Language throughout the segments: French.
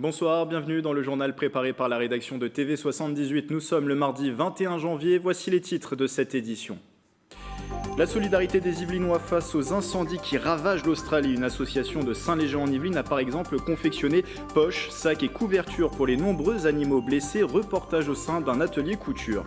Bonsoir, bienvenue dans le journal préparé par la rédaction de TV78. Nous sommes le mardi 21 janvier, voici les titres de cette édition. La solidarité des Yvelinois face aux incendies qui ravagent l'Australie. Une association de Saint-Léger-en-Yvelines a par exemple confectionné poches, sacs et couvertures pour les nombreux animaux blessés. Reportage au sein d'un atelier couture.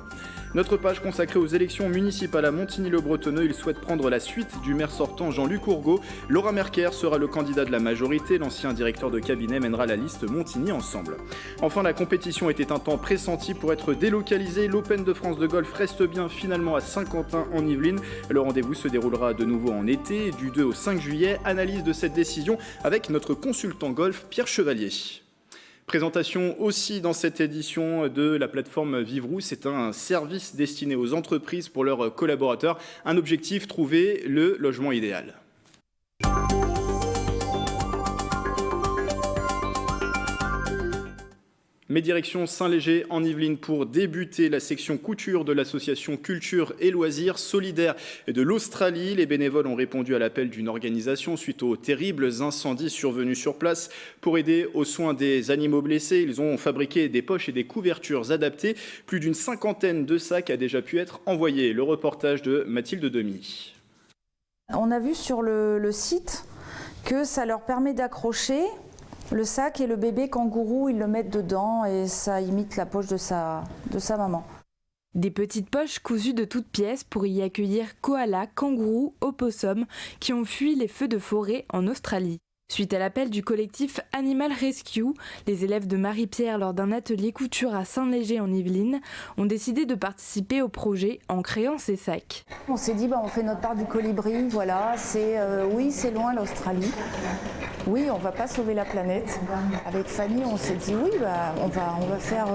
Notre page consacrée aux élections municipales à Montigny-le-Bretonneux. Il souhaite prendre la suite du maire sortant Jean-Luc Ourgaud. Laura Merker sera le candidat de la majorité. L'ancien directeur de cabinet mènera la liste Montigny Ensemble. Enfin, la compétition était un temps pressenti pour être délocalisée. L'Open de France de golf reste bien finalement à Saint-Quentin en Yvelines. Le rendez-vous se déroulera de nouveau en été, du 2 au 5 juillet. Analyse de cette décision avec notre consultant golf Pierre Chevalier. Présentation aussi dans cette édition de la plateforme Vivrou. C'est un service destiné aux entreprises pour leurs collaborateurs. Un objectif, trouver le logement idéal. Mais direction Saint-Léger en Yvelines pour débuter la section couture de l'association Culture et Loisirs Solidaires de l'Australie. Les bénévoles ont répondu à l'appel d'une organisation suite aux terribles incendies survenus sur place. Pour aider aux soins des animaux blessés, ils ont fabriqué des poches et des couvertures adaptées. Plus d'une cinquantaine de sacs a déjà pu être envoyé. Le reportage de Mathilde Demy. On a vu sur le site que ça leur permet d'accrocher le sac et le bébé kangourou, ils le mettent dedans et ça imite la poche de sa maman. Des petites poches cousues de toutes pièces pour y accueillir koalas, kangourous, opossums qui ont fui les feux de forêt en Australie. Suite à l'appel du collectif Animal Rescue, les élèves de Marie-Pierre lors d'un atelier couture à Saint-Léger en Yvelines ont décidé de participer au projet en créant ces sacs. On s'est dit on fait notre part du colibri, voilà, c'est loin l'Australie. Oui, on va pas sauver la planète. Avec Fanny, on s'est dit on va faire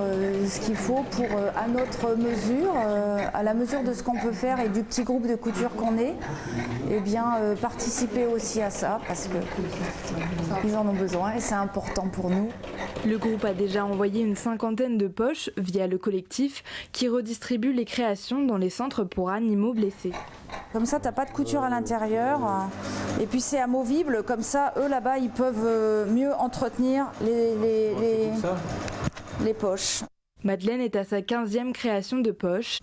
ce qu'il faut pour, à notre mesure, à la mesure de ce qu'on peut faire et du petit groupe de couture qu'on est, participer aussi à ça parce que ils en ont besoin et c'est important pour nous. Le groupe a déjà envoyé une cinquantaine de poches via le collectif qui redistribue les créations dans les centres pour animaux blessés. Comme ça, t'as pas de couture à l'intérieur et puis c'est amovible, comme ça, eux là-bas, ils peuvent mieux entretenir les poches. Madeleine est à sa 15e création de poche.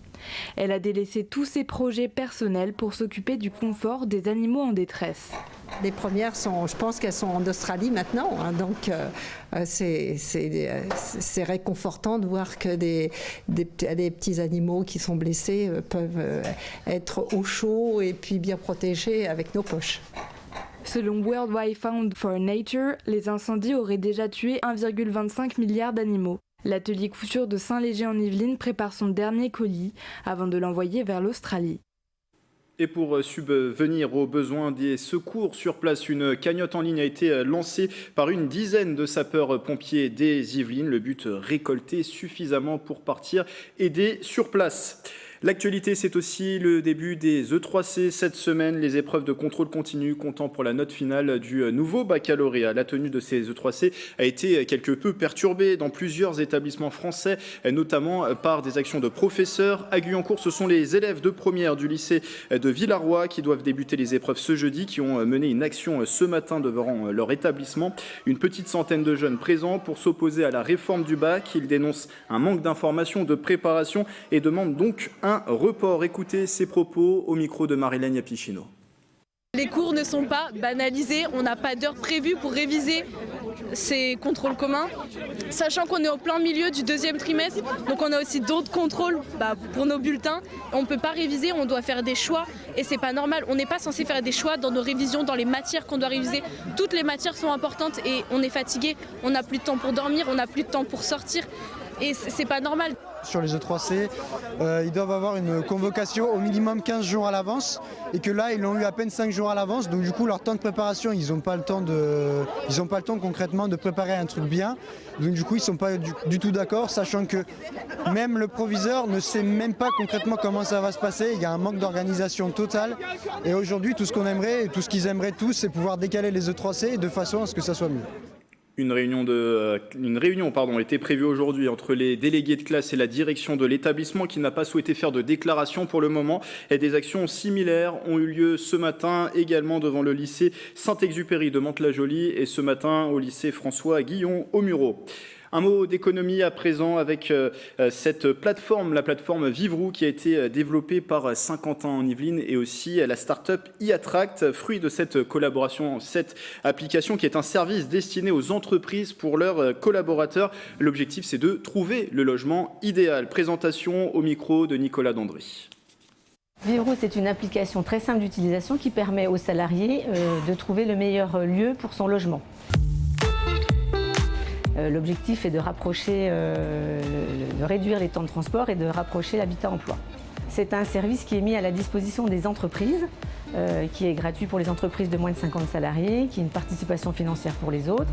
Elle a délaissé tous ses projets personnels pour s'occuper du confort des animaux en détresse. Les premières je pense qu'elles sont en Australie maintenant, donc c'est réconfortant de voir que des petits animaux qui sont blessés peuvent être au chaud et puis bien protégés avec nos poches. Selon World Wide Fund for Nature, les incendies auraient déjà tué 1,25 milliard d'animaux. L'atelier couture de Saint-Léger en Yvelines prépare son dernier colis avant de l'envoyer vers l'Australie. Et pour subvenir aux besoins des secours sur place, une cagnotte en ligne a été lancée par une dizaine de sapeurs-pompiers des Yvelines. Le but, récolter suffisamment pour partir aider sur place. L'actualité, c'est aussi le début des E3C cette semaine. Les épreuves de contrôle continu comptant pour la note finale du nouveau baccalauréat. La tenue de ces E3C a été quelque peu perturbée dans plusieurs établissements français, notamment par des actions de professeurs. À Guyancourt, ce sont les élèves de première du lycée de Villarroy qui doivent débuter les épreuves ce jeudi, qui ont mené une action ce matin devant leur établissement. Une petite centaine de jeunes présents pour s'opposer à la réforme du bac. Ils dénoncent un manque d'information, de préparation et demandent donc un report. Écoutez ces propos au micro de Marilène Yapichino. Les cours ne sont pas banalisés, on n'a pas d'heure prévue pour réviser ces contrôles communs, sachant qu'on est au plein milieu du deuxième trimestre, donc on a aussi d'autres contrôles pour nos bulletins. On ne peut pas réviser, on doit faire des choix et c'est pas normal. On n'est pas censé faire des choix dans nos révisions, dans les matières qu'on doit réviser. Toutes les matières sont importantes et on est fatigué, on n'a plus de temps pour dormir, on n'a plus de temps pour sortir et c'est pas normal. Sur les E3C, ils doivent avoir une convocation au minimum 15 jours à l'avance et que là ils l'ont eu à peine 5 jours à l'avance, donc du coup leur temps de préparation, ils n'ont pas le temps concrètement de préparer un truc bien, donc du coup ils ne sont pas du tout d'accord, sachant que même le proviseur ne sait même pas concrètement comment ça va se passer. Il y a un manque d'organisation totale et aujourd'hui tout ce qu'on aimerait et tout ce qu'ils aimeraient tous, c'est pouvoir décaler les E3C de façon à ce que ça soit mieux. Une réunion était prévue aujourd'hui entre les délégués de classe et la direction de l'établissement qui n'a pas souhaité faire de déclaration pour le moment. Et des actions similaires ont eu lieu ce matin également devant le lycée Saint-Exupéry de Mantes-la-Jolie et ce matin au lycée François Guillon au Mureau. Un mot d'économie à présent avec cette plateforme, la plateforme Vivrou qui a été développée par Saint-Quentin en Yvelines et aussi la start-up e-Attract, fruit de cette collaboration, cette application qui est un service destiné aux entreprises pour leurs collaborateurs. L'objectif, c'est de trouver le logement idéal. Présentation au micro de Nicolas Dandry. Vivrou, c'est une application très simple d'utilisation qui permet aux salariés de trouver le meilleur lieu pour son logement. L'objectif est de rapprocher, de réduire les temps de transport et de rapprocher l'habitat-emploi. C'est un service qui est mis à la disposition des entreprises, qui est gratuit pour les entreprises de moins de 50 salariés, qui a une participation financière pour les autres.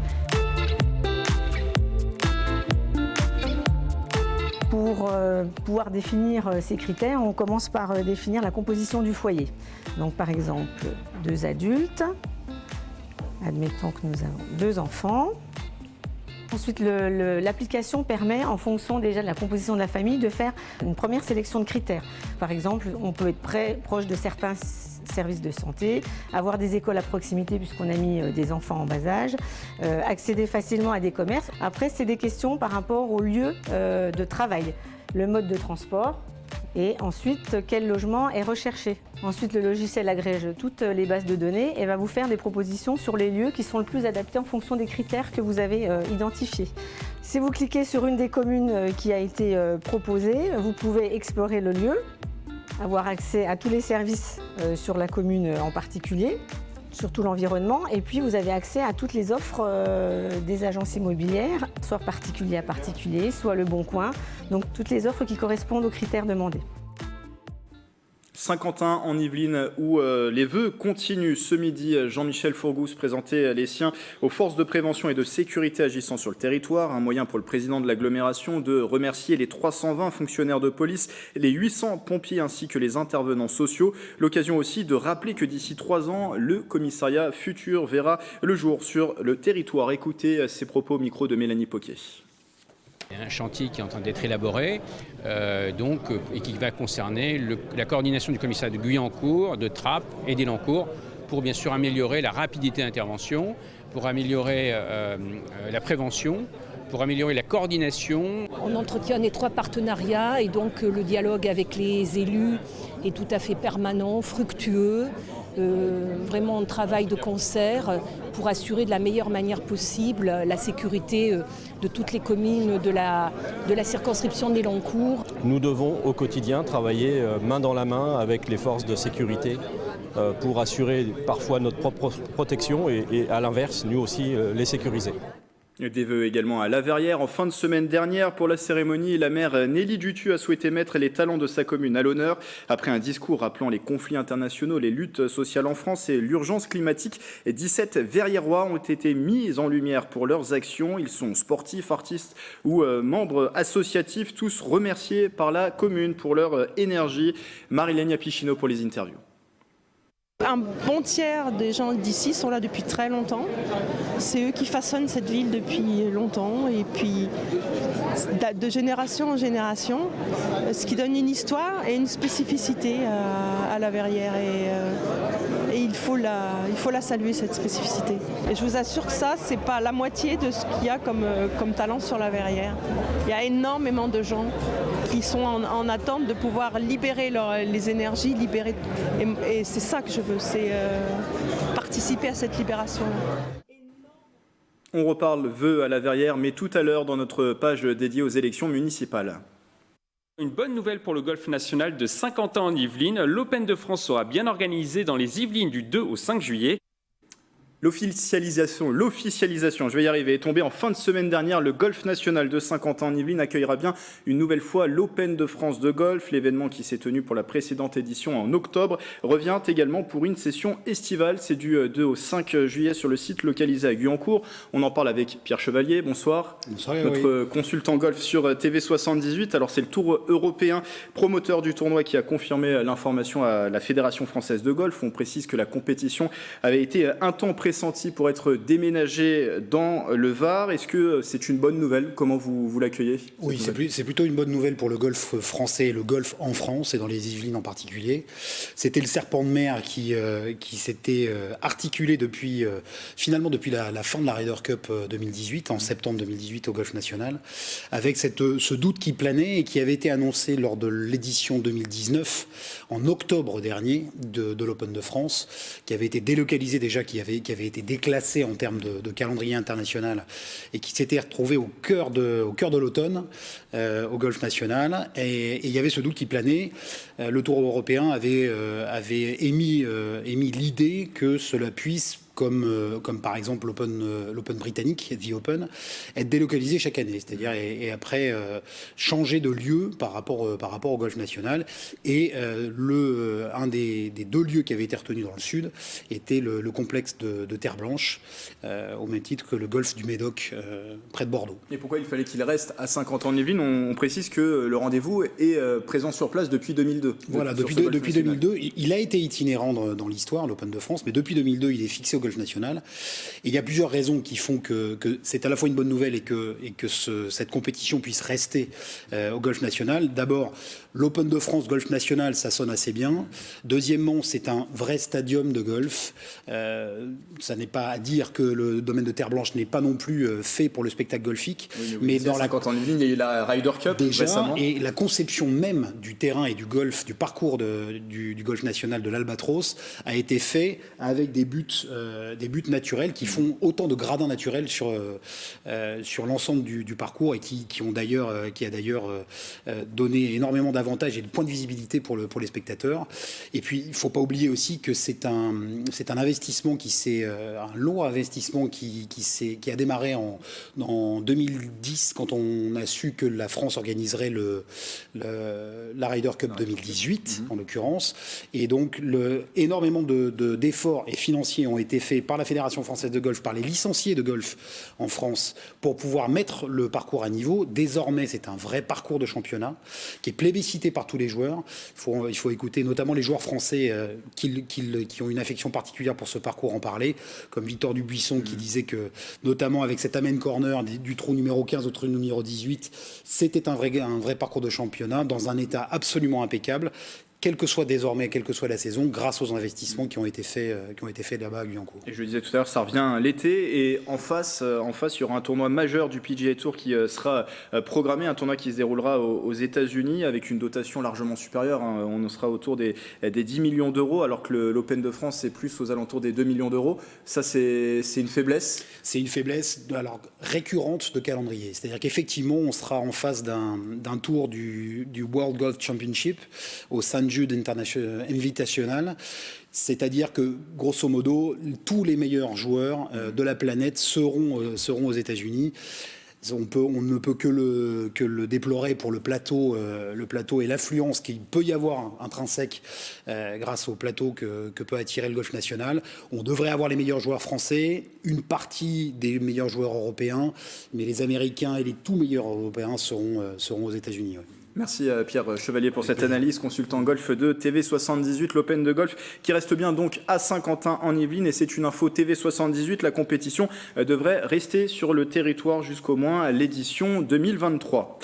Pour pouvoir définir ces critères, on commence par définir la composition du foyer. Donc par exemple, 2 adultes, admettons que nous avons 2 enfants. Ensuite, l'application permet, en fonction déjà de la composition de la famille, de faire une première sélection de critères. Par exemple, on peut être proche de certains services de santé, avoir des écoles à proximité puisqu'on a mis des enfants en bas âge, accéder facilement à des commerces. Après, c'est des questions par rapport au lieu de travail, le mode de transport. Et ensuite, quel logement est recherché. Ensuite, le logiciel agrège toutes les bases de données et va vous faire des propositions sur les lieux qui sont le plus adaptés en fonction des critères que vous avez identifiés. Si vous cliquez sur une des communes qui a été proposée, vous pouvez explorer le lieu, avoir accès à tous les services sur la commune en particulier, sur tout l'environnement, et puis vous avez accès à toutes les offres des agences immobilières, soit particulier à particulier, soit le Bon Coin, donc toutes les offres qui correspondent aux critères demandés. Saint-Quentin en Yvelines où les vœux continuent. Ce midi, Jean-Michel Fourgousse présentait les siens aux forces de prévention et de sécurité agissant sur le territoire. Un moyen pour le président de l'agglomération de remercier les 320 fonctionnaires de police, les 800 pompiers ainsi que les intervenants sociaux. L'occasion aussi de rappeler que d'ici 3 ans, le commissariat futur verra le jour sur le territoire. Écoutez ces propos au micro de Mélanie Poquet. Il y a un chantier qui est en train d'être élaboré et qui va concerner la coordination du commissariat de Guyancourt, de Trappes et d'Elancourt pour bien sûr améliorer la rapidité d'intervention, pour améliorer la prévention, pour améliorer la coordination. On entretient un étroit partenariat et donc le dialogue avec les élus est tout à fait permanent, fructueux. Vraiment on travaille de concert pour assurer de la meilleure manière possible la sécurité de toutes les communes de la circonscription d'Elancourt. Nous devons au quotidien travailler main dans la main avec les forces de sécurité pour assurer parfois notre propre protection et à l'inverse, nous aussi les sécuriser. Des vœux également à La Verrière. En fin de semaine dernière, pour la cérémonie, la maire Nelly Dutu a souhaité mettre les talents de sa commune à l'honneur. Après un discours rappelant les conflits internationaux, les luttes sociales en France et l'urgence climatique, 17 Verriérois ont été mis en lumière pour leurs actions. Ils sont sportifs, artistes ou membres associatifs, tous remerciés par la commune pour leur énergie. Marilène Pichino pour les interviews. Un bon tiers des gens d'ici sont là depuis très longtemps. C'est eux qui façonnent cette ville depuis longtemps et puis de génération en génération, ce qui donne une histoire et une spécificité à La Verrière et il faut la saluer cette spécificité. Et je vous assure que ça, c'est pas la moitié de ce qu'il y a comme talent sur La Verrière. Il y a énormément de gens qui sont en attente de pouvoir libérer les énergies, et c'est ça que je veux, c'est participer à cette libération. On reparle vœux à La Verrière, mais tout à l'heure dans notre page dédiée aux élections municipales. Une bonne nouvelle pour le golf national de Saint-Quentin en Yvelines. L'Open de France sera bien organisé dans les Yvelines du 2 au 5 juillet. L'officialisation, je vais y arriver, est tombée en fin de semaine dernière. Le Golf National de Saint-Quentin en Yvelines accueillera bien une nouvelle fois l'Open de France de golf. L'événement qui s'est tenu pour la précédente édition en octobre revient également pour une session estivale. C'est du 2 au 5 juillet sur le site localisé à Guyancourt. On en parle avec Pierre Chevalier. Bonsoir. Bonsoir. Notre consultant golf sur TV78. Alors c'est le Tour européen, promoteur du tournoi, qui a confirmé l'information à la Fédération française de golf. On précise que la compétition avait été un temps prévu pressenti pour être déménagé dans le Var. Est-ce que c'est une bonne nouvelle? Comment vous l'accueillez? Oui, c'est plutôt une bonne nouvelle pour le golf français et le golf en France et dans les Yvelines en particulier. C'était le serpent de mer qui s'était articulé finalement depuis la fin de la Ryder Cup 2018, en septembre 2018 au Golf National, avec ce doute qui planait et qui avait été annoncé lors de l'édition 2019, en octobre dernier, de l'Open de France, qui avait été délocalisé déjà, qui avait été déclassé en termes de calendrier international et qui s'était retrouvé au cœur de l'automne au Golf National. Et il y avait ce doute qui planait. Le Tour européen avait émis l'idée que cela puisse, comme par exemple l'Open britannique, The Open, être délocalisé chaque année, c'est-à-dire et après changer de lieu par rapport au Golf National. Et un des deux lieux qui avait été retenu dans le sud était le complexe de Terre Blanche, au même titre que le golfe du Médoc, près de Bordeaux. Et pourquoi il fallait qu'il reste à Saint-Quentin-en-Yvelines? On précise que le rendez-vous est présent sur place depuis 2002. Voilà, depuis 2002, il a été itinérant dans l'histoire, l'Open de France, mais depuis 2002, il est fixé au Golf National. Et il y a plusieurs raisons qui font que c'est à la fois une bonne nouvelle et que cette compétition puisse rester au Golf National. D'abord, l'Open de France, Golf National, ça sonne assez bien. Deuxièmement, c'est un vrai stadium de golf. Ça n'est pas à dire que le domaine de Terre Blanche n'est pas non plus fait pour le spectacle golfique. Oui, mais dans la Saint-Quentin-en-Yvelines, il y a eu la Ryder Cup déjà, récemment. Et la conception même du terrain et du golf, du parcours du Golf National de l'Albatros a été fait avec des buts naturels qui font autant de gradins naturels sur l'ensemble du parcours et qui a d'ailleurs donné énormément d'avantages et de points de visibilité pour les spectateurs. Et puis, il ne faut pas oublier aussi que c'est un investissement un long investissement qui a démarré en 2010 quand on a su que la France organiserait la Ryder Cup 2018 en l'occurrence. Et donc, énormément d'efforts et financiers ont été faits par la Fédération française de golf, par les licenciés de golf en France pour pouvoir mettre le parcours à niveau. Désormais, c'est un vrai parcours de championnat qui est plébiscité par tous les joueurs. Il faut écouter notamment les joueurs français qui ont une affection particulière pour ce parcours en parler, comme Victor Dubuisson qui disait que, notamment avec cet amen corner du trou numéro 15 au trou numéro 18, c'était un vrai parcours de championnat dans un état absolument impeccable, quelle que soit la saison, grâce aux investissements qui ont été faits là-bas à Guyancourt. Et je le disais tout à l'heure, ça revient l'été, et en face, il y aura un tournoi majeur du PGA Tour qui sera programmé, un tournoi qui se déroulera aux États-Unis avec une dotation largement supérieure. On sera autour des 10 millions d'euros, alors que l'Open de France c'est plus aux alentours des 2 millions d'euros. Ça, c'est une faiblesse. C'est une faiblesse récurrente de calendrier. C'est-à-dire qu'effectivement, on sera en face d'un tour du World Golf Championship au St. Jude Invitational. C'est-à-dire que, grosso modo, tous les meilleurs joueurs de la planète seront aux États-Unis. On ne peut que le déplorer pour le plateau et l'affluence qu'il peut y avoir intrinsèque grâce au plateau que peut attirer le Golf National. On devrait avoir les meilleurs joueurs français, une partie des meilleurs joueurs européens, mais les Américains et les tout meilleurs européens seront aux États-Unis. Ouais. Merci Pierre Chevalier pour cette analyse, consultant golf de TV78, l'Open de golf qui reste bien donc à Saint-Quentin-en-Yvelines, et c'est une info TV78, la compétition devrait rester sur le territoire jusqu'au moins l'édition 2023.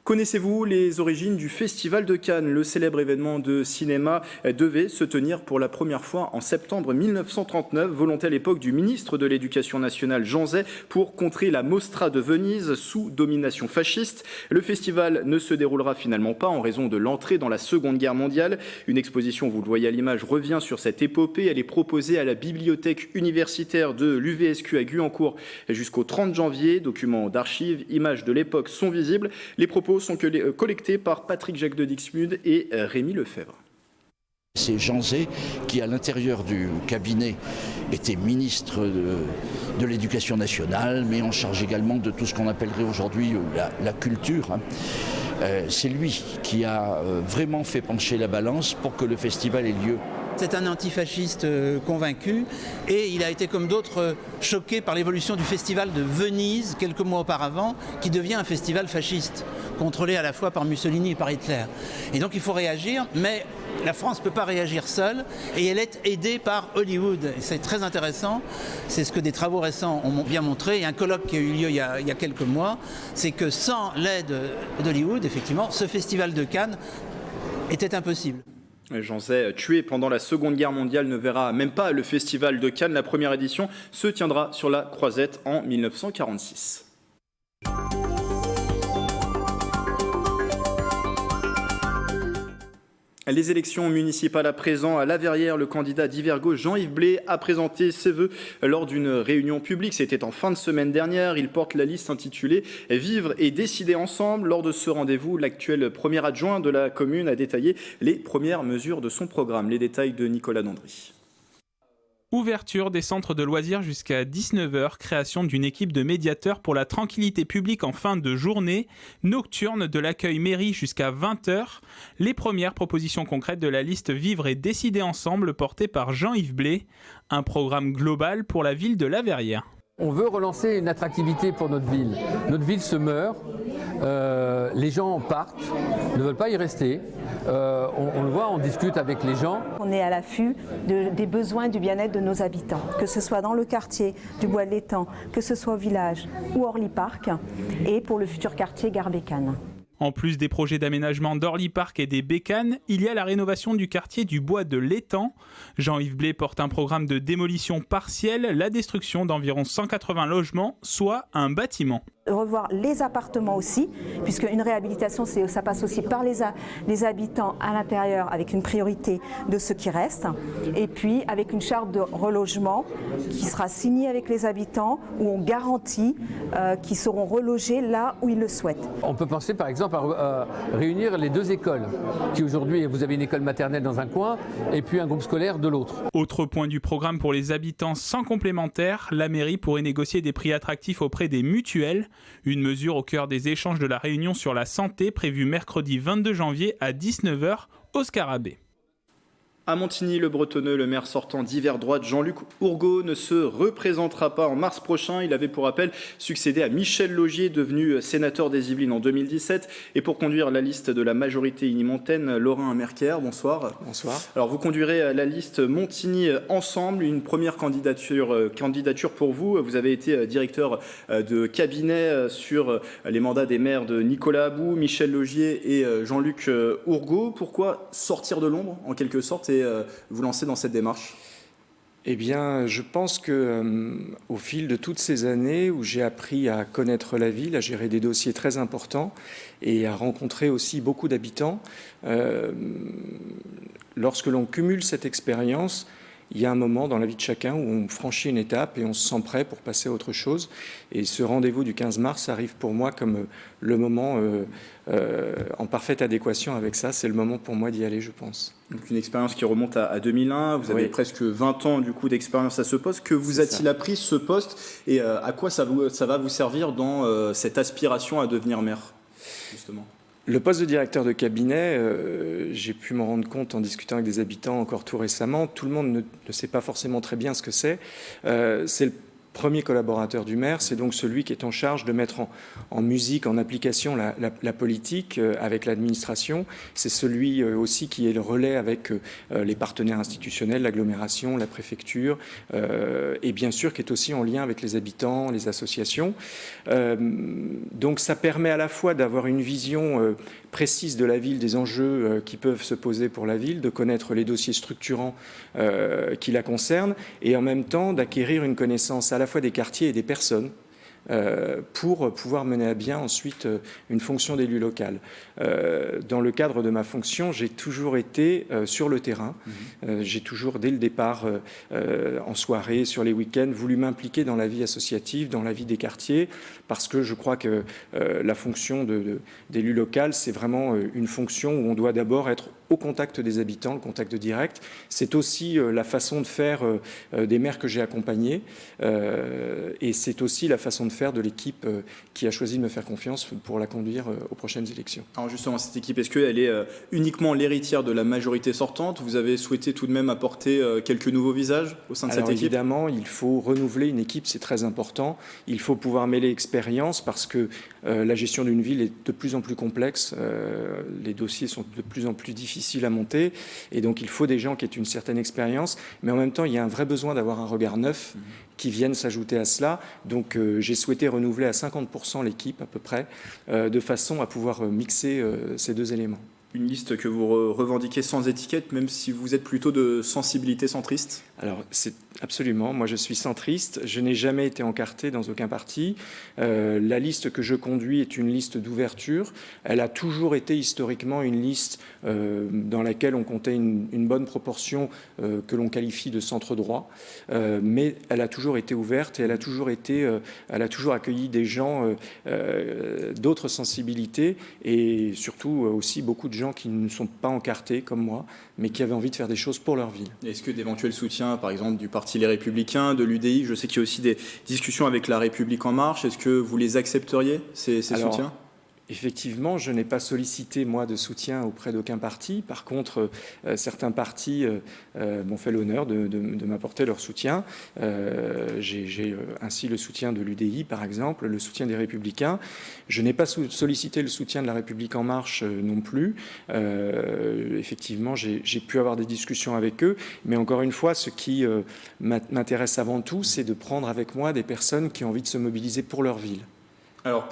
Connaissez-vous les origines du Festival de Cannes? Le célèbre événement de cinéma devait se tenir pour la première fois en septembre 1939, volonté à l'époque du ministre de l'Éducation nationale Jean Zay pour contrer la Mostra de Venise sous domination fasciste. Le festival ne se déroulera finalement pas en raison de l'entrée dans la Seconde Guerre mondiale. Une exposition, vous le voyez à l'image, revient sur cette épopée. Elle est proposée à la bibliothèque universitaire de l'UVSQ à Guyancourt jusqu'au 30 janvier. Documents d'archives, images de l'époque sont visibles. Les propos sont collectés par Patrick Jacques de Dixmude et Rémi Lefebvre. C'est Jean Zay qui, à l'intérieur du cabinet, était ministre de l'Éducation nationale, mais en charge également de tout ce qu'on appellerait aujourd'hui la culture. C'est lui qui a vraiment fait pencher la balance pour que le festival ait lieu. C'est un antifasciste convaincu et il a été comme d'autres choqué par l'évolution du festival de Venise quelques mois auparavant qui devient un festival fasciste, contrôlé à la fois par Mussolini et par Hitler. Et donc il faut réagir, mais la France ne peut pas réagir seule et elle est aidée par Hollywood. Et c'est très intéressant, c'est ce que des travaux récents ont bien montré, et un colloque qui a eu lieu il y a quelques mois, c'est que sans l'aide d'Hollywood, effectivement, ce festival de Cannes était impossible. Jean Zay, tué pendant la Seconde Guerre mondiale, ne verra même pas le festival de Cannes. La première édition se tiendra sur la Croisette en 1946. Les élections municipales à présent, à La Verrière, le candidat d'Yvergot, Jean-Yves Blé, a présenté ses vœux lors d'une réunion publique. C'était en fin de semaine dernière. Il porte la liste intitulée « Vivre et décider ensemble ». Lors de ce rendez-vous, l'actuel premier adjoint de la commune a détaillé les premières mesures de son programme. Les détails de Nicolas Dandry. Ouverture des centres de loisirs jusqu'à 19h, création d'une équipe de médiateurs pour la tranquillité publique en fin de journée, nocturne de l'accueil mairie jusqu'à 20h, les premières propositions concrètes de la liste Vivre et décider ensemble portée par Jean-Yves Blé, un programme global pour la ville de La Verrière. On veut relancer une attractivité pour notre ville. Notre ville se meurt, les gens partent, ne veulent pas y rester. On le voit, on discute avec les gens. On est à l'affût des besoins du bien-être de nos habitants, que ce soit dans le quartier du Bois de l'Étang, que ce soit au village ou Orly Park, et pour le futur quartier Gare Bécane. En plus des projets d'aménagement d'Orly Park et des Bécanes, il y a la rénovation du quartier du Bois de l'Étang. Jean-Yves Blé porte un programme de démolition partielle, la destruction d'environ 180 logements, soit un bâtiment. Revoir les appartements aussi, puisque une réhabilitation, ça passe aussi par les habitants à l'intérieur, avec une priorité de ceux qui restent, et puis avec une charte de relogement qui sera signée avec les habitants, où on garantit qu'ils seront relogés là où ils le souhaitent. On peut penser par exemple à réunir les deux écoles, qui aujourd'hui, vous avez une école maternelle dans un coin, et puis un groupe scolaire de l'autre. Autre point du programme pour les habitants sans complémentaire, la mairie pourrait négocier des prix attractifs auprès des mutuelles. Une mesure au cœur des échanges de la réunion sur la santé prévue mercredi 22 janvier à 19h au Scarabée. À Montigny-le-Bretonneux, le maire sortant d'hiver droite, Jean-Luc Ourgaud, ne se représentera pas en mars prochain. Il avait pour rappel succédé à Michel Laugier, devenu sénateur des Yvelines en 2017. Et pour conduire la liste de la majorité unimontaine, Laurent Merker, bonsoir. Bonsoir. Alors vous conduirez la liste Montigny Ensemble, une première candidature pour vous. Vous avez été directeur de cabinet sur les mandats des maires de Nicolas About, Michel Laugier et Jean-Luc Ourgaud. Pourquoi sortir de l'ombre, en quelque sorte, et vous lancer dans cette démarche? Eh bien, je pense que au fil de toutes ces années où j'ai appris à connaître la ville, à gérer des dossiers très importants et à rencontrer aussi beaucoup d'habitants, lorsque l'on cumule cette expérience, il y a un moment dans la vie de chacun où on franchit une étape et on se sent prêt pour passer à autre chose. Et ce rendez-vous du 15 mars arrive pour moi comme le moment en parfaite adéquation avec ça. C'est le moment pour moi d'y aller, je pense. Donc une expérience qui remonte à 2001. Vous avez presque 20 ans du coup d'expérience à ce poste. Que vous a-t-il appris ce poste et à quoi ça va vous servir dans cette aspiration à devenir maire, justement? Le poste de directeur de cabinet, j'ai pu m'en rendre compte en discutant avec des habitants encore tout récemment. Tout le monde ne sait pas forcément très bien ce que c'est. C'est le premier collaborateur du maire, c'est donc celui qui est en charge de mettre en musique, en application la politique avec l'administration. C'est celui aussi qui est le relais avec les partenaires institutionnels, l'agglomération, la préfecture, et bien sûr qui est aussi en lien avec les habitants, les associations. Donc ça permet à la fois d'avoir une vision précise de la ville, des enjeux qui peuvent se poser pour la ville, de connaître les dossiers structurants qui la concernent, et en même temps d'acquérir une connaissance à la fois des quartiers et des personnes pour pouvoir mener à bien ensuite une fonction d'élu local. Dans le cadre de ma fonction, j'ai toujours été sur le terrain. J'ai toujours, dès le départ, en soirée, sur les week-ends, voulu m'impliquer dans la vie associative, dans la vie des quartiers, parce que je crois que la fonction d'élu local, c'est vraiment une fonction où on doit d'abord être au contact des habitants, le contact direct. C'est aussi la façon de faire des maires que j'ai accompagnés, et c'est aussi la façon de faire de l'équipe qui a choisi de me faire confiance pour la conduire aux prochaines élections. Alors justement, cette équipe, est-ce qu'elle est uniquement l'héritière de la majorité sortante? Vous avez souhaité tout de même apporter quelques nouveaux visages au sein de cette équipe? Évidemment, il faut renouveler une équipe, c'est très important. Il faut pouvoir mêler expérience parce que la gestion d'une ville est de plus en plus complexe. Les dossiers sont de plus en plus difficiles à monter. Et donc, il faut des gens qui aient une certaine expérience. Mais en même temps, il y a un vrai besoin d'avoir un regard neuf qui viennent s'ajouter à cela. Donc j'ai souhaité renouveler à 50% l'équipe à peu près, de façon à pouvoir mixer ces deux éléments. Une liste que vous revendiquez sans étiquette, même si vous êtes plutôt de sensibilité centriste? Alors, c'est absolument. Moi, je suis centriste. Je n'ai jamais été encarté dans aucun parti. La liste que je conduis est une liste d'ouverture. Elle a toujours été historiquement une liste dans laquelle on comptait une bonne proportion que l'on qualifie de centre-droit. Mais elle a toujours été ouverte et elle a toujours accueilli des gens d'autres sensibilités et surtout aussi beaucoup de gens qui ne sont pas encartés comme moi, mais qui avaient envie de faire des choses pour leur ville. Est-ce que d'éventuels soutiens, par exemple, du Parti Les Républicains, de l'UDI, je sais qu'il y a aussi des discussions avec La République En Marche, est-ce que vous les accepteriez, ces soutiens ? Effectivement, je n'ai pas sollicité, moi, de soutien auprès d'aucun parti. Par contre, certains partis m'ont fait l'honneur de m'apporter leur soutien. J'ai ainsi le soutien de l'UDI, par exemple, le soutien des Républicains. Je n'ai pas sollicité le soutien de La République En Marche non plus. Effectivement, j'ai pu avoir des discussions avec eux. Mais encore une fois, ce qui m'intéresse avant tout, c'est de prendre avec moi des personnes qui ont envie de se mobiliser pour leur ville. Alors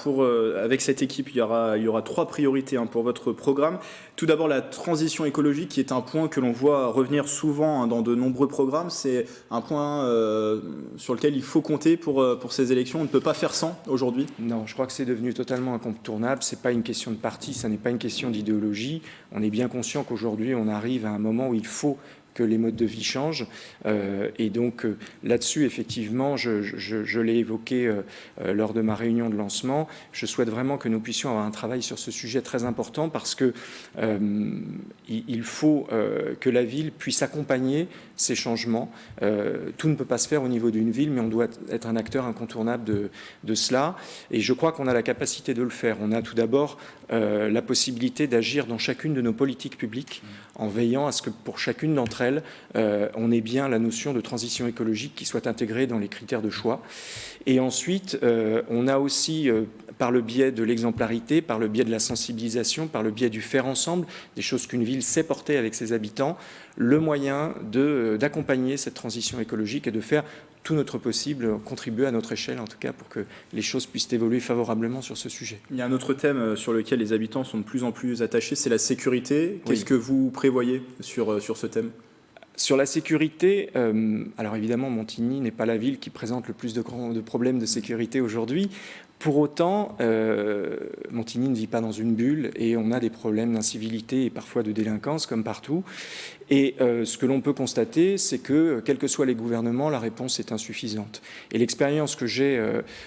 avec cette équipe, il y aura 3 priorités pour votre programme. Tout d'abord, la transition écologique, qui est un point que l'on voit revenir souvent dans de nombreux programmes. C'est un point sur lequel il faut compter pour ces élections. On ne peut pas faire sans aujourd'hui. Non, je crois que c'est devenu totalement incontournable. Ce n'est pas une question de parti, ça n'est pas une question d'idéologie. On est bien conscient qu'aujourd'hui, on arrive à un moment où il faut que les modes de vie changent. Et donc là-dessus, effectivement, je l'ai évoqué lors de ma réunion de lancement, je souhaite vraiment que nous puissions avoir un travail sur ce sujet très important parce que il faut que la ville puisse accompagner ces changements. Tout ne peut pas se faire au niveau d'une ville, mais on doit être un acteur incontournable de cela. Et je crois qu'on a la capacité de le faire. On a tout d'abord la possibilité d'agir dans chacune de nos politiques publiques en veillant à ce que pour chacune d'entre elles, on ait bien la notion de transition écologique qui soit intégrée dans les critères de choix. Et ensuite, on a aussi, par le biais de l'exemplarité, par le biais de la sensibilisation, par le biais du faire ensemble, des choses qu'une ville sait porter avec ses habitants, le moyen d'accompagner cette transition écologique et de faire tout notre possible, contribuer à notre échelle en tout cas pour que les choses puissent évoluer favorablement sur ce sujet. Il y a un autre thème sur lequel les habitants sont de plus en plus attachés, c'est la sécurité. Qu'est-ce que vous prévoyez sur ce thème ? Sur la sécurité, alors évidemment Montigny n'est pas la ville qui présente le plus de problèmes de sécurité aujourd'hui. Pour autant, Montigny ne vit pas dans une bulle et on a des problèmes d'incivilité et parfois de délinquance comme partout. Et ce que l'on peut constater, c'est que, quels que soient les gouvernements, la réponse est insuffisante. Et l'expérience que j'ai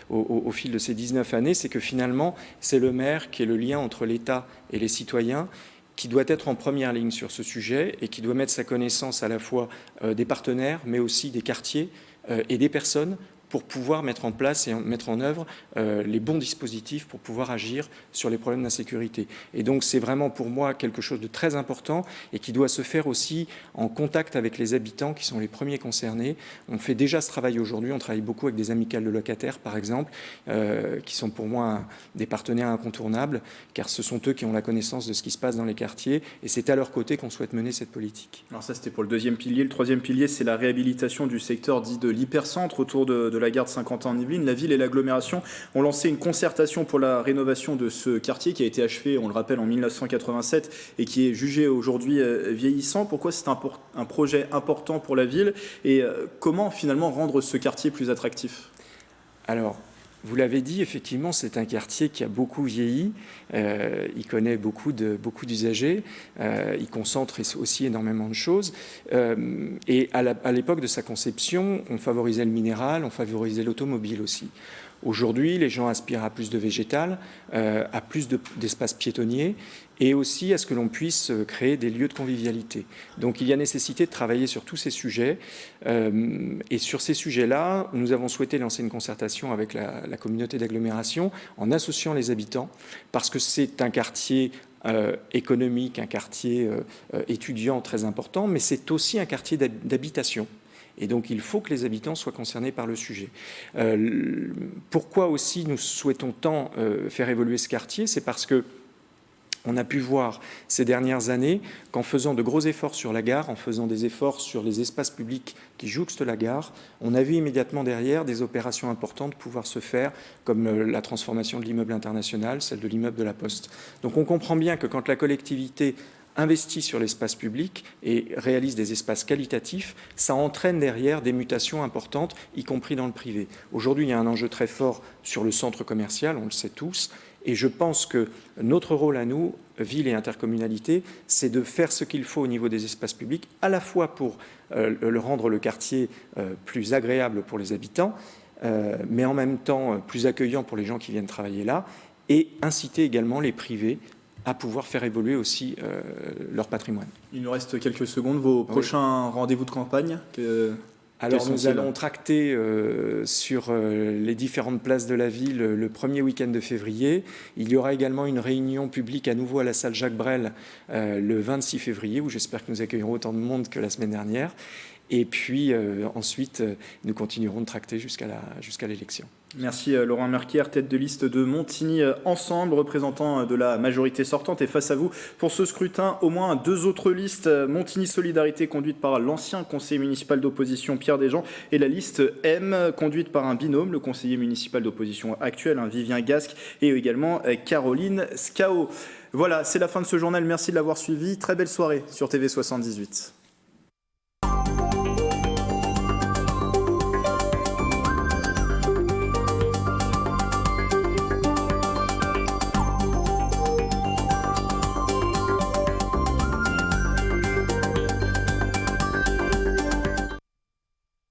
au fil de ces 19 années, c'est que finalement, c'est le maire qui est le lien entre l'État et les citoyens, qui doit être en première ligne sur ce sujet et qui doit mettre sa connaissance à la fois des partenaires, mais aussi des quartiers et des personnes pour pouvoir mettre en place et mettre en œuvre les bons dispositifs pour pouvoir agir sur les problèmes d'insécurité. Et donc c'est vraiment pour moi quelque chose de très important et qui doit se faire aussi en contact avec les habitants qui sont les premiers concernés. On fait déjà ce travail aujourd'hui, on travaille beaucoup avec des amicales de locataires par exemple, qui sont pour moi des partenaires incontournables, car ce sont eux qui ont la connaissance de ce qui se passe dans les quartiers et c'est à leur côté qu'on souhaite mener cette politique. Alors ça c'était pour le deuxième pilier. Le troisième pilier, c'est la réhabilitation du secteur dit de l'hypercentre autour de la gare de Saint-Quentin-en-Yvelines. La ville et l'agglomération ont lancé une concertation pour la rénovation de ce quartier qui a été achevé, on le rappelle, en 1987 et qui est jugé aujourd'hui vieillissant. Pourquoi c'est un projet important pour la ville et comment finalement rendre ce quartier plus attractif ? Alors, vous l'avez dit, effectivement, c'est un quartier qui a beaucoup vieilli. Il connaît beaucoup d'usagers. Il concentre aussi énormément de choses. Et à l'époque de sa conception, on favorisait le minéral, on favorisait l'automobile aussi. Aujourd'hui, les gens aspirent à plus de végétal, à plus d'espaces piétonniers et aussi à ce que l'on puisse créer des lieux de convivialité. Donc il y a nécessité de travailler sur tous ces sujets. Et sur ces sujets-là, nous avons souhaité lancer une concertation avec la communauté d'agglomération en associant les habitants, parce que c'est un quartier économique, un quartier étudiant très important, mais c'est aussi un quartier d'habitation. Et donc il faut que les habitants soient concernés par le sujet. Pourquoi aussi nous souhaitons tant faire évoluer ce quartier? C'est parce que on a pu voir ces dernières années qu'en faisant de gros efforts sur la gare, en faisant des efforts sur les espaces publics qui jouxtent la gare, on a vu immédiatement derrière des opérations importantes pouvoir se faire, comme la transformation de l'immeuble international, celle de l'immeuble de la Poste. Donc on comprend bien que quand la collectivité investit sur l'espace public et réalise des espaces qualitatifs, ça entraîne derrière des mutations importantes, y compris dans le privé. Aujourd'hui, il y a un enjeu très fort sur le centre commercial, on le sait tous, et je pense que notre rôle à nous, ville et intercommunalité, c'est de faire ce qu'il faut au niveau des espaces publics, à la fois pour rendre le quartier plus agréable pour les habitants, mais en même temps plus accueillant pour les gens qui viennent travailler là, et inciter également les privés à pouvoir faire évoluer aussi leur patrimoine. Il nous reste quelques secondes. Vos prochains rendez-vous de campagne Alors nous allons tracter sur les différentes places de la ville le premier week-end de février. Il y aura également une réunion publique à nouveau à la salle Jacques Brel le 26 février, où j'espère que nous accueillerons autant de monde que la semaine dernière. Et puis ensuite, nous continuerons de tracter jusqu'à l'élection. Merci Laurent Merquier, tête de liste de Montigny Ensemble, représentant de la majorité sortante. Et face à vous, pour ce scrutin, au moins 2 autres listes. Montigny Solidarité, conduite par l'ancien conseiller municipal d'opposition Pierre Desjean, et la liste M, conduite par un binôme, le conseiller municipal d'opposition actuel, Vivien Gasque, et également Caroline Scao. Voilà, c'est la fin de ce journal. Merci de l'avoir suivi. Très belle soirée sur TV78.